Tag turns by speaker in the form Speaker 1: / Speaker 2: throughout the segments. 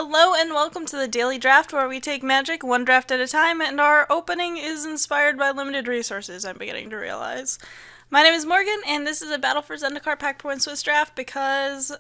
Speaker 1: Hello and welcome to the Daily Draft, where we take magic one draft at a time, and our opening is inspired by limited resources, I'm beginning to realize. My name is Morgan, and this is a Battle for Zendikar Pack Point Swiss draft because,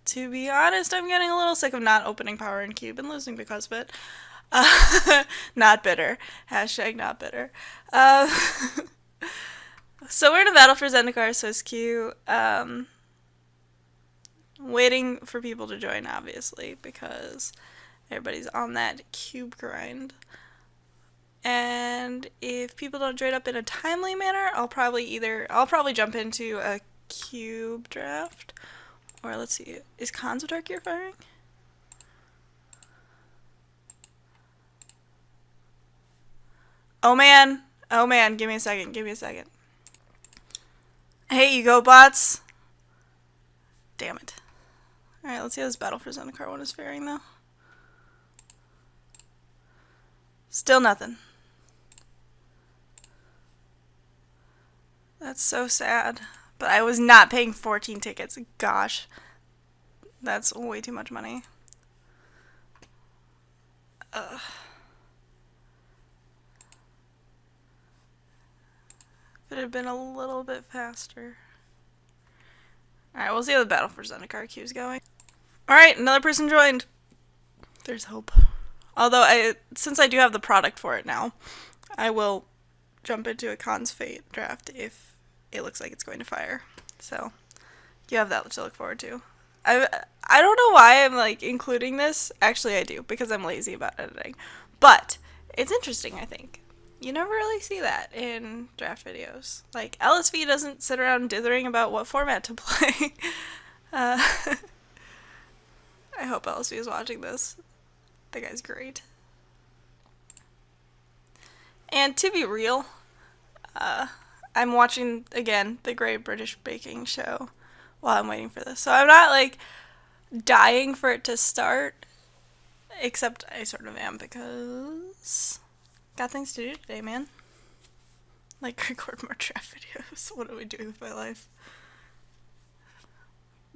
Speaker 1: to be honest, I'm getting a little sick of not opening Power and Cube and losing because of it. Not bitter. Hashtag not bitter. So we're in a Battle for Zendikar Swiss queue. Waiting for people to join, obviously, because everybody's on that cube grind. And if people don't join up in a timely manner, I'll probably jump into a cube draft. Or let's see, is Khans of Tarkir firing? Oh man, give me a second. Hey, you go bots. Damn it. Alright, let's see how this Battle for Zendikar one is faring, though. Still nothing. That's so sad. But I was not paying 14 tickets. Gosh. That's way too much money. Ugh. If it had been a little bit faster. Alright, we'll see how the Battle for Zendikar queue is going. Alright, another person joined. There's hope. Although, since I do have the product for it now, I will jump into a Khan's Fate draft if it looks like it's going to fire. So, you have that to look forward to. I don't know why I'm, including this. Actually, I do, because I'm lazy about editing. But, it's interesting, I think. You never really see that in draft videos. LSV doesn't sit around dithering about what format to play. I hope LSV is watching this. The guy's great. And to be real, I'm watching, again, the Great British Baking Show while I'm waiting for this. So I'm not, dying for it to start. Except I sort of am, because got things to do today, man. Record more draft videos. What am I doing with my life?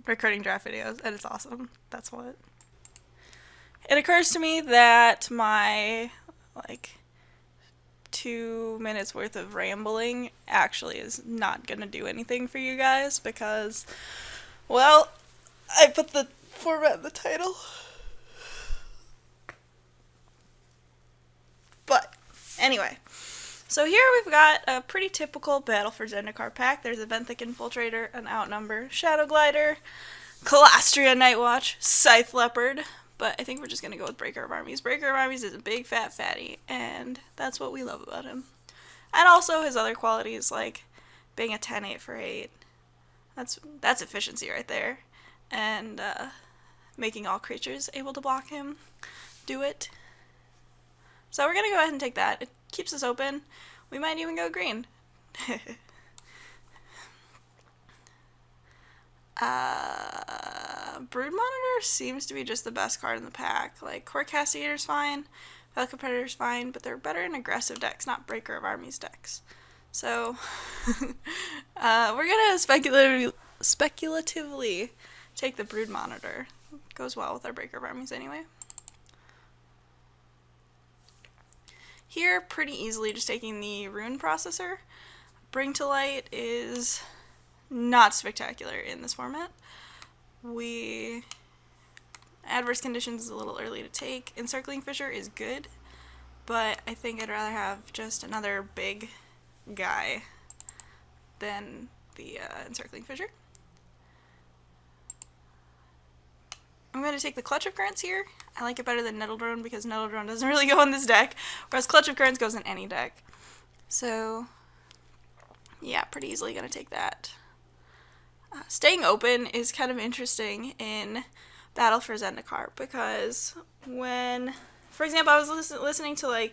Speaker 1: Recording draft videos, and it's awesome. That's what. It occurs to me that my, 2 minutes worth of rambling actually is not gonna do anything for you guys because, well, I put the format in the title. But, anyway. So here we've got a pretty typical Battle for Zendikar pack. There's a Benthic Infiltrator, an Outnumber, Shadow Glider, Calastria Nightwatch, Scythe Leopard, but I think we're just going to go with Breaker of Armies. Breaker of Armies is a big fat fatty, and that's what we love about him. And also his other qualities, like being a 10-8 for 8. That's efficiency right there. And making all creatures able to block him do it. So we're going to go ahead and take that. It keeps us open. We might even go green. Brood Monitor seems to be just the best card in the pack. Core Castigator's fine, Falcon Predator's fine, but they're better in aggressive decks, not Breaker of Armies decks. So, we're gonna speculatively take the Brood Monitor. Goes well with our Breaker of Armies anyway. Here, pretty easily just taking the Rune Processor. Bring to Light is not spectacular in this format. Adverse Conditions is a little early to take. Encircling Fissure is good, but I think I'd rather have just another big guy than the Encircling Fissure. I'm going to take the Clutch of Currents here. I like it better than Nettle Drone because Nettle Drone doesn't really go in this deck, whereas Clutch of Currents goes in any deck. So, yeah, pretty easily going to take that. Staying open is kind of interesting in Battle for Zendikar because when, for example, I was listening to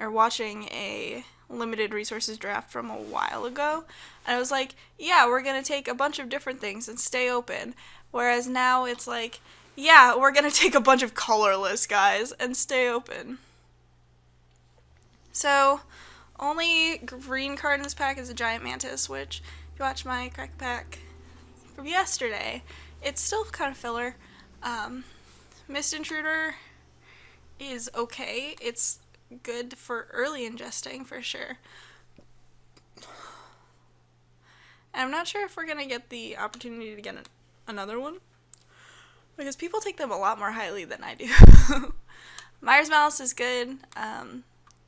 Speaker 1: or watching a limited resources draft from a while ago, and I was like, yeah, we're going to take a bunch of different things and stay open. Whereas now it's yeah, we're going to take a bunch of colorless guys and stay open. So, only green card in this pack is a Giant Mantis, which, if you watch my crack pack from yesterday, it's still kind of filler. Mist Intruder is okay. It's good for early ingesting for sure. And I'm not sure if we're going to get the opportunity to get another one, because people take them a lot more highly than I do. Myers Malice is good.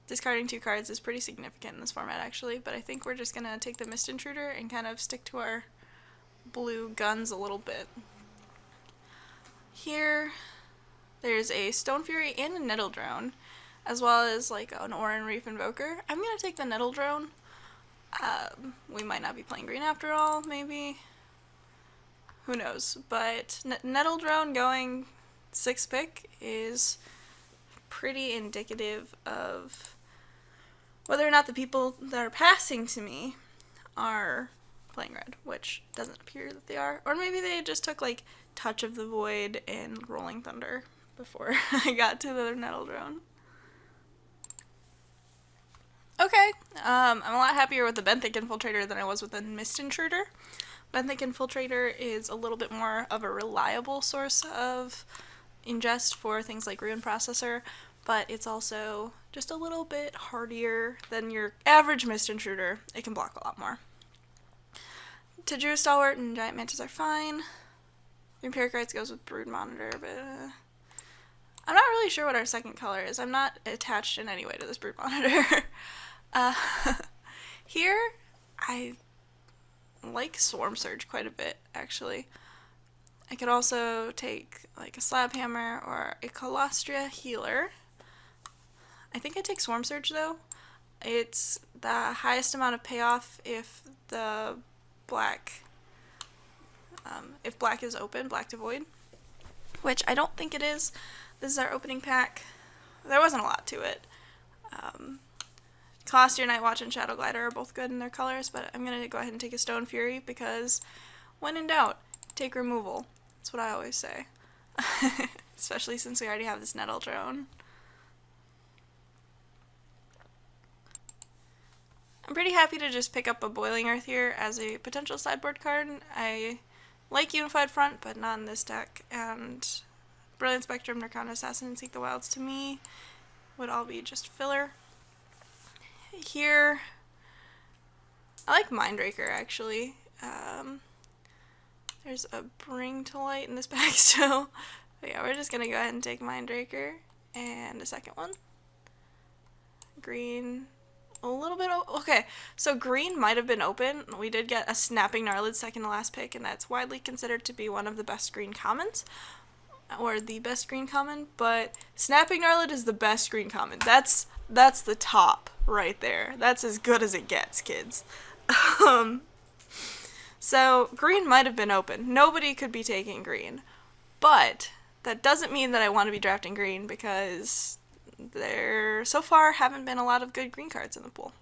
Speaker 1: Discarding 2 cards is pretty significant in this format, actually, but I think we're just going to take the Mist Intruder and kind of stick to our blue guns a little bit. Here, there's a Stone Fury and a Nettle Drone, as well as like an Oran Reef Invoker. I'm going to take the Nettle Drone. We might not be playing green after all, maybe. Who knows? But Nettle Drone going 6th pick is pretty indicative of whether or not the people that are passing to me are playing red, which doesn't appear that they are. Or maybe they just took like Touch of the Void and Rolling Thunder before I got to the Nettle Drone. Okay, I'm a lot happier with the Benthic Infiltrator than I was with the Mist Intruder. Benthic Infiltrator is a little bit more of a reliable source of ingest for things like Ruin Processor, but it's also just a little bit hardier than your average Mist Intruder. It can block a lot more. Tajuru Stalwart and Giant Mantis are fine. Empiric Rites goes with Brood Monitor, but I'm not really sure what our second color is. I'm not attached in any way to this Brood Monitor. Here, I like Swarm Surge quite a bit, actually. I could also take like a Slab Hammer or a Colostria Healer. I think I'd take Swarm Surge though. It's the highest amount of payoff if the black, if black is open, black to void, which I don't think it is. This is our opening pack. There wasn't a lot to it. Colostria, Nightwatch, and Shadow Glider are both good in their colors, but I'm going to go ahead and take a Stone Fury because when in doubt, take removal. That's what I always say. Especially since we already have this Nettle Drone. I'm pretty happy to just pick up a Boiling Earth here as a potential sideboard card. I like Unified Front, but not in this deck, and Brilliant Spectrum, Narcana Assassin, and Seek the Wilds to me would all be just filler. Here, I like Mindraker actually. There's a Bring to Light in this pack still. But yeah, we're just gonna go ahead and take Mindraker and a second one. Green, a little bit. Okay, so green might have been open. We did get a Snapping Gnarlid second to last pick, and that's widely considered to be one of the best green commons. Or the best green common, but Snapping Gnarlid is the best green common. That's the top right there. That's as good as it gets, kids. So green might have been open. Nobody could be taking green, but that doesn't mean that I want to be drafting green because there so far haven't been a lot of good green cards in the pool.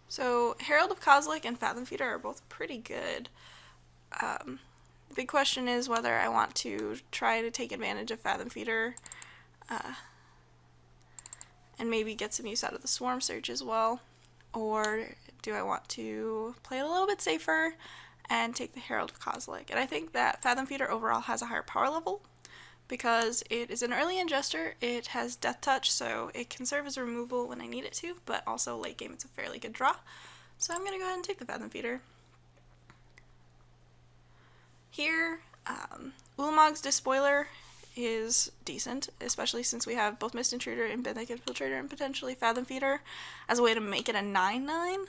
Speaker 1: So Herald of Kozilek and Fathom Feeder are both pretty good. The big question is whether I want to try to take advantage of Fathom Feeder and maybe get some use out of the Swarm Surge as well, or do I want to play a little bit safer and take the Herald of Kozilek? And I think that Fathom Feeder overall has a higher power level because it is an early ingester, it has Death Touch, so it can serve as removal when I need it to, but also late game it's a fairly good draw. So I'm going to go ahead and take the Fathom Feeder. Here, Ulamog's Despoiler is decent, especially since we have both Mist Intruder and Benthic Infiltrator and potentially Fathom Feeder as a way to make it a 9/9.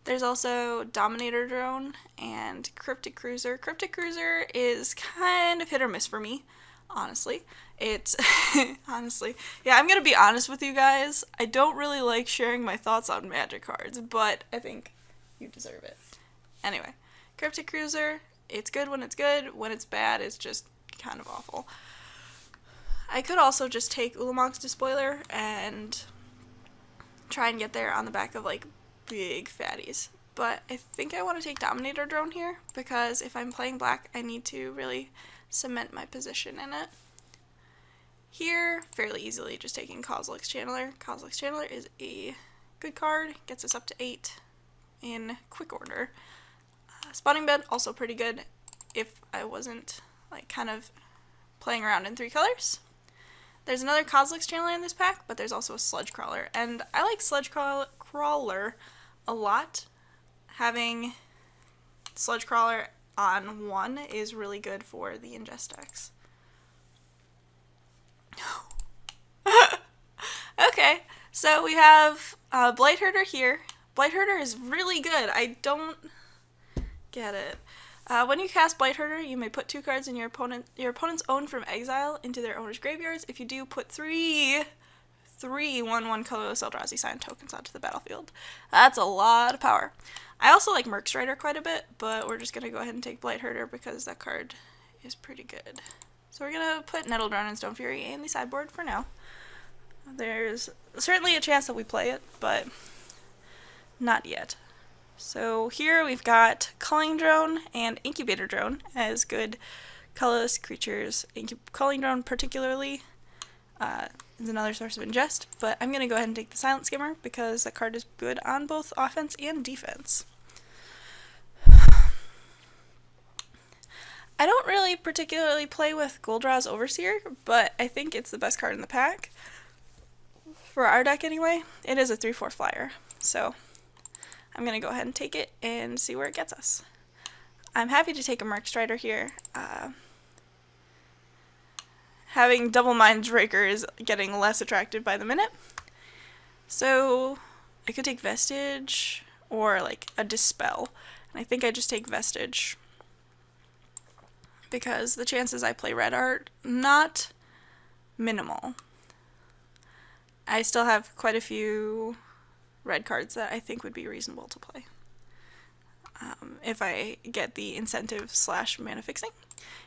Speaker 1: There's also Dominator Drone and Cryptic Cruiser. Cryptic Cruiser is kind of hit or miss for me, honestly. It's, honestly, yeah, I'm going to be honest with you guys. I don't really like sharing my thoughts on Magic cards, but I think you deserve it. Anyway, Cryptic Cruiser, it's good when it's good. When it's bad, it's just kind of awful. I could also just take Ulamog's Despoiler and try and get there on the back of, like, big fatties. But I think I want to take Dominator Drone here, because if I'm playing black, I need to really cement my position in it. Here, fairly easily just taking Kozilek's Channeler. Kozilek's Channeler is a good card, gets us up to 8 in quick order. Spawning Bed, also pretty good if I wasn't like kind of playing around in 3 colors. There's another Kozilek's Channeler in this pack, but there's also a Sludge Crawler, and I like Sludge Crawler a lot. Having Sludge Crawler on 1 is really good for the ingest decks. Okay, so we have Blight Herder here. Blight Herder is really good. I don't get it. When you cast Blight Herder, you may put 2 cards in your opponent's own from exile into their owner's graveyards. If you do, put 3 1/1 colorless Eldrazi sign tokens onto the battlefield. That's a lot of power. I also like Merc Strider quite a bit, but we're just going to go ahead and take Blight Herder because that card is pretty good. So we're going to put Nettledrone and Stone Fury in the sideboard for now. There's certainly a chance that we play it, but not yet. So here we've got Culling Drone and Incubator Drone as good colorless creatures. Culling Drone particularly is another source of ingest, but I'm going to go ahead and take the Silent Skimmer because that card is good on both offense and defense. I don't really particularly play with Goldraw's Overseer, but I think it's the best card in the pack. For our deck anyway, it is a 3/4 flyer, so I'm going to go ahead and take it and see where it gets us. I'm happy to take a Merc Strider here. Having Double Mindbreaker is getting less attractive by the minute. So I could take Vestige or like a Dispel. And I think I just take Vestige because the chances I play red are not minimal. I still have quite a few red cards that I think would be reasonable to play if I get the incentive / mana fixing.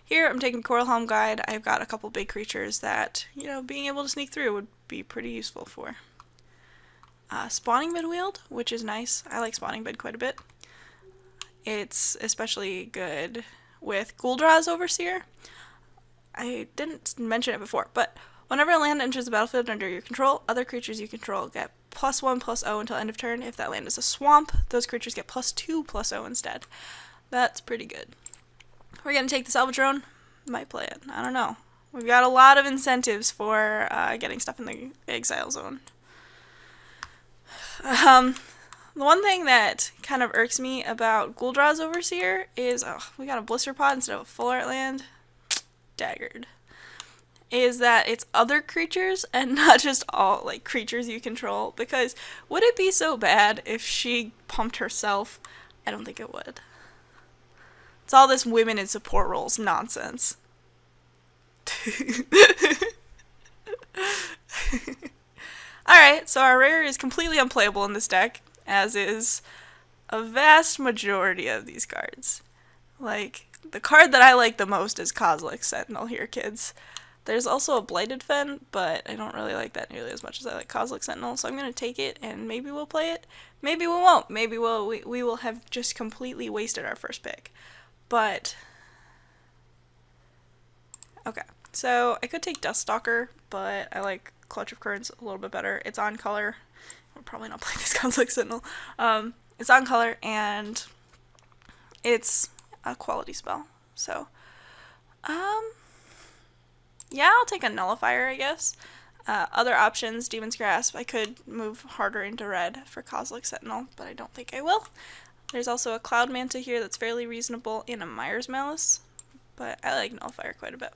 Speaker 1: Here I'm taking Coral Helm Guide. I've got a couple big creatures that, you know, being able to sneak through would be pretty useful for. Spawning Bed Wield, which is nice. I like Spawning Bed quite a bit. It's especially good with Goldraw's Overseer. I didn't mention it before, but whenever a land enters the battlefield under your control, other creatures you control get +1/+0 until end of turn. If that land is a swamp, those creatures get +2/+0 instead. That's pretty good. We're going to take the Salvage Drone. Might play it. I don't know. We've got a lot of incentives for getting stuff in the exile zone. The one thing that kind of irks me about Goldraw's Overseer is, we got a Blister Pod instead of a Full Art land. Daggered. Is that it's other creatures and not just all like creatures you control, because would it be so bad if she pumped herself? I don't think it would. It's all this women in support roles nonsense. Alright, so our rare is completely unplayable in this deck, as is a vast majority of these cards. Like, the card that I like the most is Kozilek's Sentinel here, kids. There's also a Blighted Fen, but I don't really like that nearly as much as I like Kozilek's Sentinel, so I'm going to take it, and maybe we'll play it. Maybe we won't. Maybe we will have just completely wasted our first pick. But, okay. So, I could take Duststalker, but I like Clutch of Currents a little bit better. It's on color. We'll probably not play this Kozilek's Sentinel. It's on color, and it's a quality spell. So, yeah, I'll take a Nullifier, I guess. Other options, Demon's Grasp. I could move harder into red for Kozilek's Sentinel, but I don't think I will. There's also a Cloud Manta here that's fairly reasonable in a Mire's Malice, but I like Nullifier quite a bit.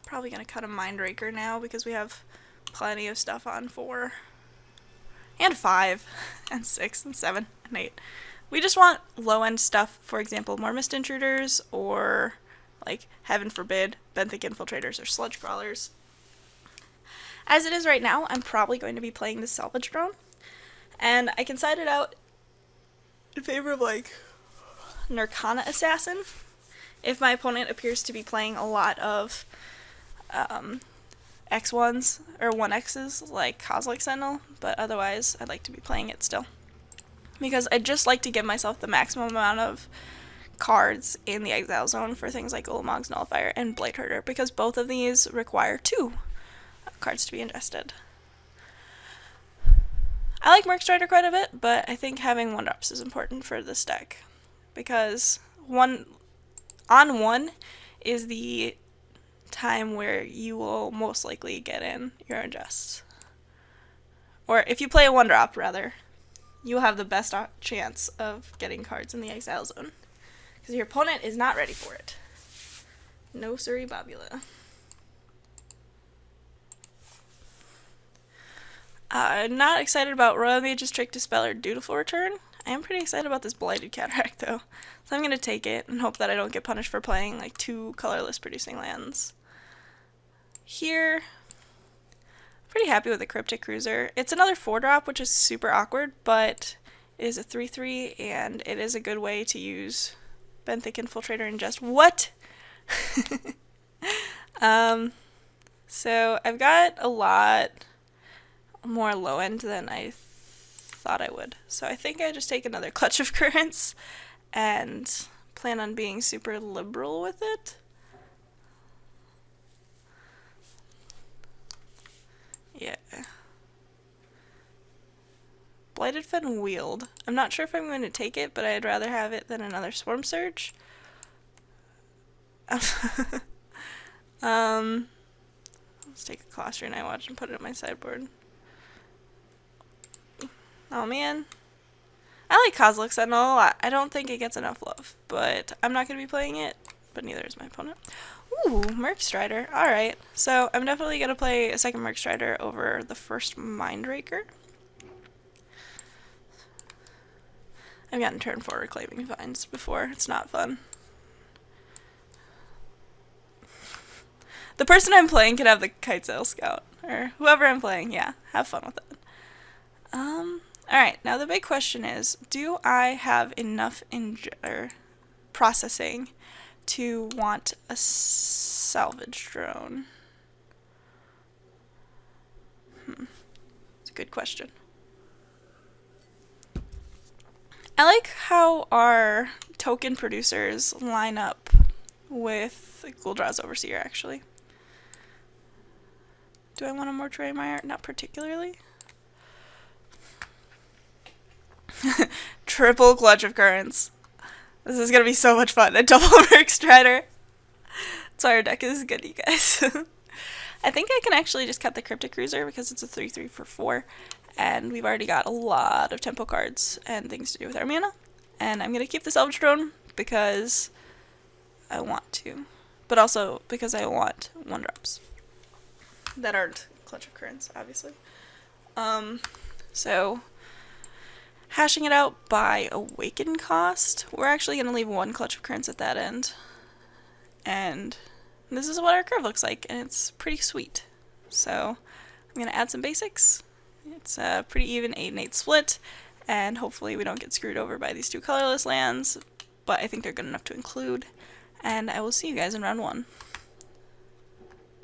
Speaker 1: Probably going to cut a Mindraker now because we have plenty of stuff on 4 and 5 and 6 and 7 and 8. We just want low-end stuff, for example, more Mist Intruders or, like, heaven forbid, Benthic Infiltrators or Sludge Crawlers. As it is right now, I'm probably going to be playing the Salvage Drone, and I can side it out in favor of, like, Nirkana Assassin if my opponent appears to be playing a lot of X1s or 1Xs like Kozilek's Sentinel, but otherwise I'd like to be playing it still. Because I'd just like to give myself the maximum amount of cards in the exile zone for things like Ulamog's Nullifier and Blight Herder, because both of these require 2 cards to be ingested. I like Merc Strider quite a bit, but I think having 1-drops is important for this deck. because on 1 is the time where you will most likely get in your ingests. Or if you play a 1-drop, rather, you'll have the best chance of getting cards in the exile zone. Because your opponent is not ready for it. No siree bobula. I'm not excited about Royal Mage's Trick Dispeller Dutiful Return. I am pretty excited about this Blighted Cataract, though. So I'm going to take it and hope that I don't get punished for playing like 2 colorless producing lands. Here, pretty happy with the Cryptic Cruiser. It's another 4-drop, which is super awkward, but it is a 3/3, and it is a good way to use Benthic Infiltrator and just what? So I've got a lot more low end than I thought I would. So I think I just take another Clutch of Currents and plan on being super liberal with it. Yeah. Blighted Fen Wield. I'm not sure if I'm going to take it, but I'd rather have it than another Swarm Surge. Let's take a Colostrum I Watch and put it on my sideboard. Oh man. I like Kozilek Sentinel a lot. I don't think it gets enough love, but I'm not going to be playing it, but neither is my opponent. Ooh, Merc Strider. Alright, so I'm definitely going to play a second Merc Strider over the first Mindraker. I've gotten turn 4 Reclaiming Vines before. It's not fun. The person I'm playing can have the Kitesail Scout, or whoever I'm playing, yeah, have fun with it. Alright, now the big question is, do I have enough processing to want a salvage drone? It's a good question. I like how our token producers line up with Gul'Draz's Overseer, actually. Do I want a Mortuary Mire? Not particularly. Triple Clutch of Currents. This is gonna be so much fun. A double Merc Strider. That's why our deck is good, you guys. I think I can actually just cut the Cryptic Cruiser because it's a 3/3 for 4. And we've already got a lot of tempo cards and things to do with our mana. And I'm gonna keep the Salvage Drone because I want to. But also because I want 1-drops. That aren't Clutch of Currents, obviously. So hashing it out by Awaken cost, we're actually going to leave 1 Clutch of Currents at that end. And this is what our curve looks like, and it's pretty sweet. So I'm going to add some basics. It's a pretty even 8 and 8 split, and hopefully we don't get screwed over by these 2 colorless lands, but I think they're good enough to include. And I will see you guys in round 1.